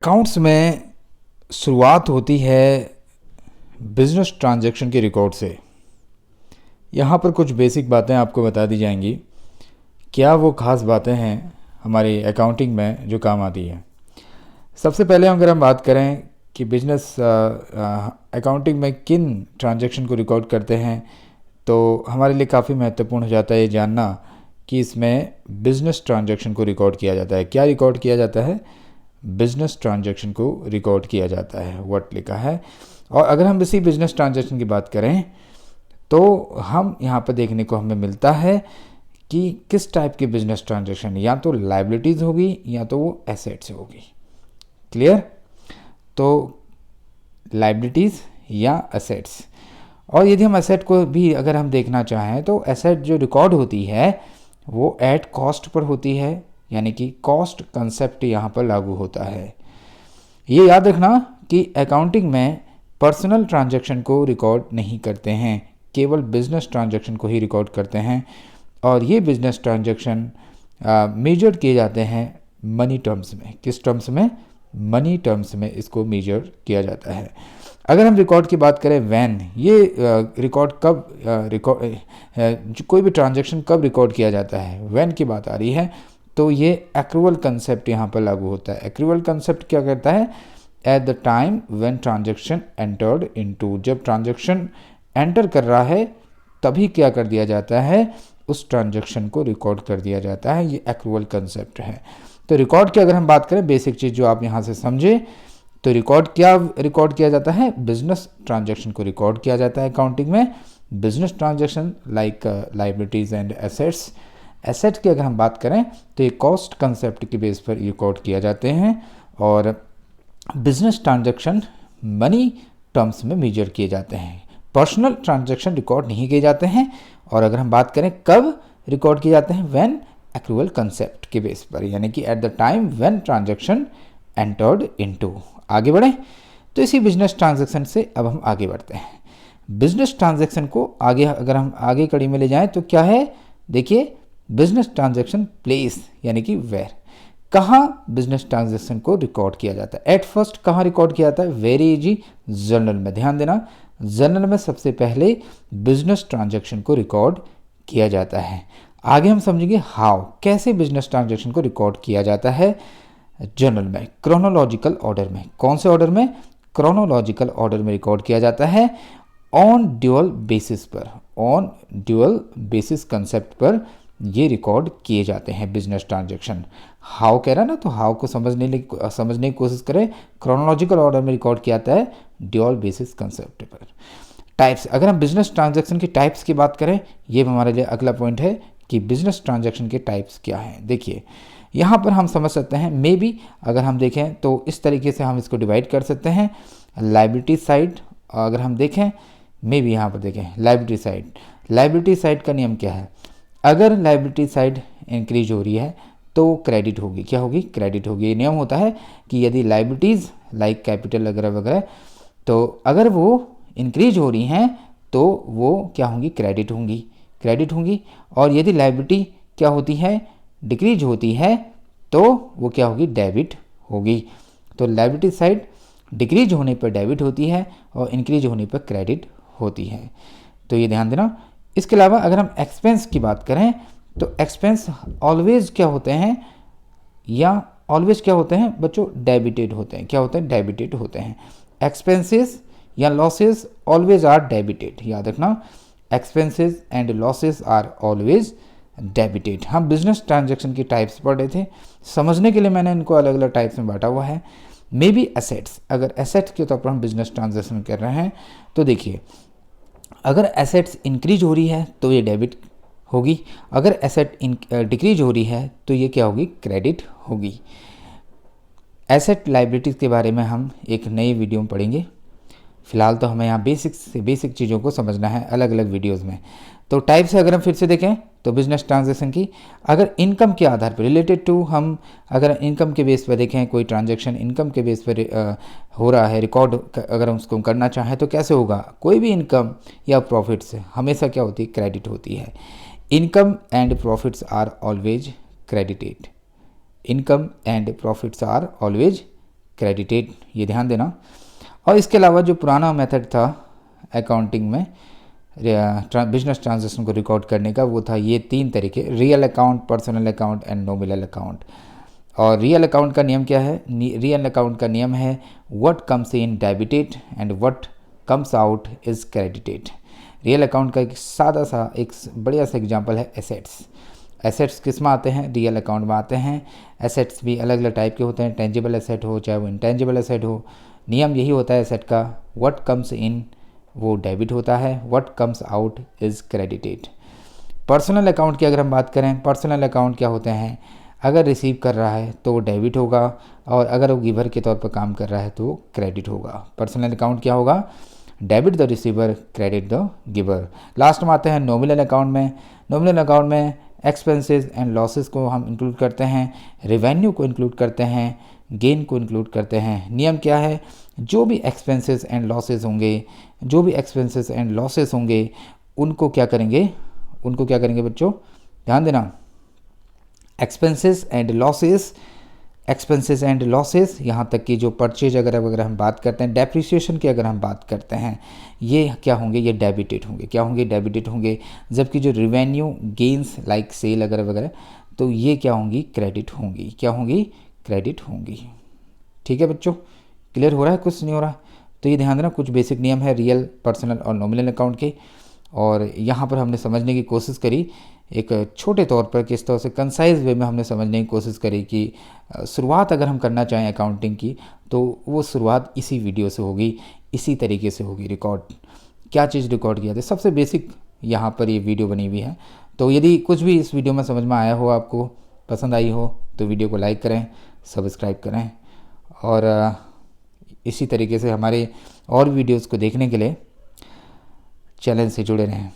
Accounts में शुरुआत होती है बिजनेस ट्रांजैक्शन के रिकॉर्ड से। यहाँ पर कुछ बेसिक बातें आपको बता दी जाएंगी। क्या वो खास बातें हैं हमारी अकाउंटिंग में जो काम आती है। सबसे पहले अगर हम बात करें कि बिजनेस अकाउंटिंग में किन ट्रांजैक्शन को रिकॉर्ड करते हैं, तो हमारे लिए काफ़ी महत्वपूर्ण हो जाता है ये जानना कि इसमें बिजनेस ट्रांजैक्शन को रिकॉर्ड किया जाता है। क्या रिकॉर्ड किया जाता है? बिजनेस ट्रांजैक्शन को रिकॉर्ड किया जाता है, व्हाट लिखा है। और अगर हम इसी बिजनेस ट्रांजैक्शन की बात करें तो हम यहाँ पर देखने को हमें मिलता है कि किस टाइप की बिजनेस ट्रांजैक्शन, या तो लाइबिलिटीज़ होगी या तो वो एसेट्स होगी। क्लियर? तो लाइबिलिटीज़ या एसेट्स। और यदि हम एसेट को भी अगर हम देखना चाहें तो एसेट जो रिकॉर्ड होती है वो एट कॉस्ट पर होती है, यानी कि कॉस्ट कंसेप्ट यहाँ पर लागू होता है। ये याद रखना कि अकाउंटिंग में पर्सनल ट्रांजैक्शन को रिकॉर्ड नहीं करते हैं, केवल बिजनेस ट्रांजैक्शन को ही रिकॉर्ड करते हैं। और ये बिजनेस ट्रांजैक्शन मेजर किए जाते हैं मनी टर्म्स में। किस टर्म्स में? मनी टर्म्स में इसको मेजर किया जाता है। अगर हम रिकॉर्ड की बात करें वैन, ये रिकॉर्ड कब कोई भी ट्रांजैक्शन कब रिकॉर्ड किया जाता है, वैन की बात आ रही है, तो ये एक्रूवल कंसेप्ट यहाँ पर लागू होता है। एक्रूवल कंसेप्ट क्या कहता है? At the time when transaction entered into, जब ट्रांजैक्शन एंटर कर रहा है तभी क्या कर दिया जाता है, उस ट्रांजैक्शन को रिकॉर्ड कर दिया जाता है। ये एक्रूवल कंसेप्ट है। तो रिकॉर्ड की अगर हम बात करें, बेसिक चीज़ जो आप यहाँ से समझे, तो रिकॉर्ड किया जाता है? बिजनेस ट्रांजैक्शन को रिकॉर्ड किया जाता है अकाउंटिंग में। Business transaction like liabilities and assets. Asset की अगर हम बात करें तो ये कॉस्ट कंसेप्ट के बेस पर रिकॉर्ड किया जाते हैं, और बिजनेस ट्रांजैक्शन मनी टर्म्स में मेजर किए जाते हैं। पर्सनल ट्रांजैक्शन रिकॉर्ड नहीं किए जाते हैं। और अगर हम बात करें कब रिकॉर्ड किए जाते हैं, व्हेन एक्रूवल कंसेप्ट के बेस पर, यानी कि at the time when transaction entered into. आगे बढ़ें तो इसी बिजनेस ट्रांजैक्शन से अब हम आगे बढ़ते हैं। बिजनेस ट्रांजैक्शन को आगे अगर हम आगे कड़ी में ले जाएं तो क्या है, देखिए, बिजनेस ट्रांजैक्शन प्लेस, यानी कि वेयर, कहाँ बिजनेस ट्रांजैक्शन को रिकॉर्ड किया जाता है। एट फर्स्ट कहाँ रिकॉर्ड किया जाता है? वेरी इजी, जर्नल में। ध्यान देना, जर्नल में सबसे पहले बिजनेस ट्रांजैक्शन को रिकॉर्ड किया जाता है। आगे हम समझेंगे हाउ, कैसे बिजनेस ट्रांजैक्शन को रिकॉर्ड किया जाता है जर्नल में, क्रोनोलॉजिकल ऑर्डर में। कौन से ऑर्डर में? क्रोनोलॉजिकल ऑर्डर में रिकॉर्ड किया जाता है। ऑन ड्यूअल बेसिस पर, ऑन ड्यूअल बेसिस कंसेप्ट पर ये रिकॉर्ड किए जाते हैं बिजनेस ट्रांजैक्शन। हाउ कह रहा है ना, तो हाउ को समझने की कोशिश करें। क्रोनोलॉजिकल ऑर्डर में रिकॉर्ड किया जाता है ड्यूअल बेसिस कंसेप्ट पर। टाइप्स, अगर हम बिजनेस ट्रांजैक्शन की टाइप्स की बात करें, ये हमारे लिए अगला पॉइंट है कि बिजनेस ट्रांजैक्शन के टाइप्स क्या हैं। देखिए, यहाँ पर हम समझ सकते हैं, मे बी अगर हम देखें तो इस तरीके से हम इसको डिवाइड कर सकते हैं। लाइबिलिटी साइड अगर हम देखें, मे बी यहाँ पर देखें लाइबिलिटी साइड। लाइबिलिटी साइड का नियम क्या है? अगर लाइबिलिटी साइड इंक्रीज हो रही है तो क्रेडिट होगी। क्या होगी? क्रेडिट होगी। ये नियम होता है कि यदि लाइबिलिटीज़ लाइक कैपिटल वगैरह वगैरह, तो अगर वो इंक्रीज हो रही हैं तो वो क्या होंगी? क्रेडिट होंगी, क्रेडिट होंगी। और यदि लाइबिलिटी क्या होती है? डिक्रीज होती है तो वो क्या होगी? डेबिट होगी। तो लाइबिलिटी साइड डिक्रीज होने पर डेबिट होती है और इंक्रीज होने पर क्रेडिट होती है। तो ये ध्यान देना। इसके अलावा अगर हम एक्सपेंस की बात करें तो एक्सपेंस ऑलवेज क्या होते हैं, या ऑलवेज क्या होते हैं बच्चों? डेबिटेड होते हैं। क्या होते हैं? डेबिटेड होते हैं। एक्सपेंसेस या लॉसेस ऑलवेज आर डेबिटेड। याद रखना, expenses and losses are always debited. हम बिजनेस ट्रांजैक्शन की टाइप्स पढ़ रहे थे, समझने के लिए मैंने इनको अलग अलग टाइप्स में बांटा हुआ है। मे बी एसेट्स, अगर एसेट्स के तौर पर हम बिजनेस ट्रांजैक्शन कर रहे हैं तो देखिए, अगर एसेट्स इंक्रीज हो रही है तो ये डेबिट होगी, अगर एसेट डिक्रीज हो रही है तो ये क्या होगी? क्रेडिट होगी। एसेट लाइबिलिटीज़ के बारे में हम एक नई वीडियो में पढ़ेंगे। फिलहाल तो हमें यहाँ बेसिक से बेसिक चीज़ों को समझना है अलग अलग वीडियोज़ में। तो टाइप्स अगर हम फिर से देखें तो बिजनेस ट्रांजैक्शन की, अगर इनकम के आधार पर रिलेटेड टू, हम अगर इनकम के बेस पर देखें कोई ट्रांजैक्शन इनकम के बेस पर हो रहा है रिकॉर्ड, अगर हम उसको करना चाहें तो कैसे होगा? कोई भी इनकम या प्रॉफिट्स हमेशा क्या होती है? क्रेडिट होती है। Income and profits are always credited. Income and profits are always credited, ये ध्यान देना। और इसके अलावा जो पुराना मेथड था अकाउंटिंग में बिजनेस ट्रांजैक्शन को रिकॉर्ड करने का, वो था ये 3 तरीके, real account, personal account and nominal account. और रियल अकाउंट का नियम क्या है? रियल अकाउंट का नियम है what comes in debited and what comes out is credited. Real account का एक सादा सा, एक बढ़िया सा एग्जांपल है एसेट्स। एसेट्स किस में आते हैं? रियल अकाउंट में आते हैं। एसेट्स भी अलग अलग टाइप के होते हैं, टेंजिबल एसेट हो चाहे वो इंटेंजिबल एसेट हो। नियम यही होता है एसेट का, व्हाट कम्स इन वो डेबिट होता है, what comes out is credited. Personal account की अगर हम बात करें, पर्सनल अकाउंट क्या होते हैं? अगर रिसीव कर रहा है तो वो डेबिट होगा, और अगर वो गिवर के तौर पर काम कर रहा है तो वो क्रेडिट होगा। पर्सनल अकाउंट क्या होगा? Debit the receiver, credit the giver. Last में आते हैं नॉमिनल अकाउंट में। नॉमिनल अकाउंट में एक्सपेंसेस एंड लॉसेस को हम इंक्लूड करते हैं, रेवेन्यू को इंक्लूड करते हैं, गेन को इंक्लूड करते हैं। नियम क्या है? जो भी एक्सपेंसेस एंड लॉसेस होंगे, जो भी एक्सपेंसेस एंड लॉसेस होंगे, उनको क्या करेंगे? उनको क्या करेंगे बच्चों? ध्यान देना, expenses and losses, expenses and losses, यहाँ तक कि जो परचेज अगर हम बात करते हैं, डेप्रिसिएशन की अगर हम बात करते हैं, ये क्या होंगे? ये डेबिटेड होंगे। क्या होंगे? डेबिटेड होंगे। जबकि जो रिवेन्यू गेन्स लाइक सेल वगैरह, तो ये क्या होंगी? क्रेडिट होंगी। क्या होंगी? क्रेडिट होंगी। ठीक है बच्चों, क्लियर हो रहा है? कुछ नहीं हो रहा? तो ये ध्यान देना, कुछ बेसिक नियम है रियल, पर्सनल और नॉमिनल अकाउंट के। और यहाँ पर हमने समझने की कोशिश करी एक छोटे तौर पर, किस तरह से कंसाइज वे में हमने समझने की कोशिश करी कि शुरुआत अगर हम करना चाहें अकाउंटिंग की, तो वो शुरुआत इसी वीडियो से होगी, इसी तरीके से होगी। रिकॉर्ड क्या चीज़ रिकॉर्ड किया था, सबसे बेसिक यहाँ पर ये वीडियो बनी हुई है। तो यदि कुछ भी इस वीडियो में समझ में आया हो, आपको पसंद आई हो, तो वीडियो को लाइक करें, सब्सक्राइब करें, और इसी तरीके से हमारे और वीडियोज़ को देखने के लिए चैनल से जुड़े रहें।